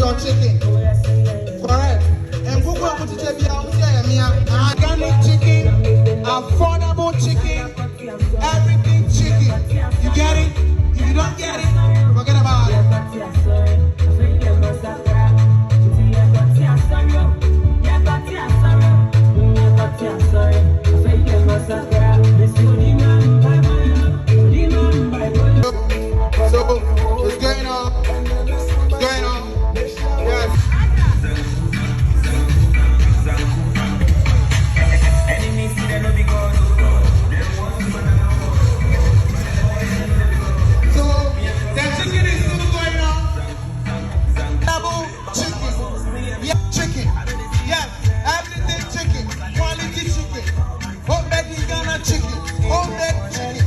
your chicken. Correct. And Nkoko put it organic chicken, affordable chicken, everything chicken. You get it? If you don't get it, forget about it. So it's going on. It's going on. Yes. So the chicken is still going on. Double chicken. Yeah, chicken. Yes, everything chicken. Quality chicken. Homemade Ghana chicken. Homemade chicken.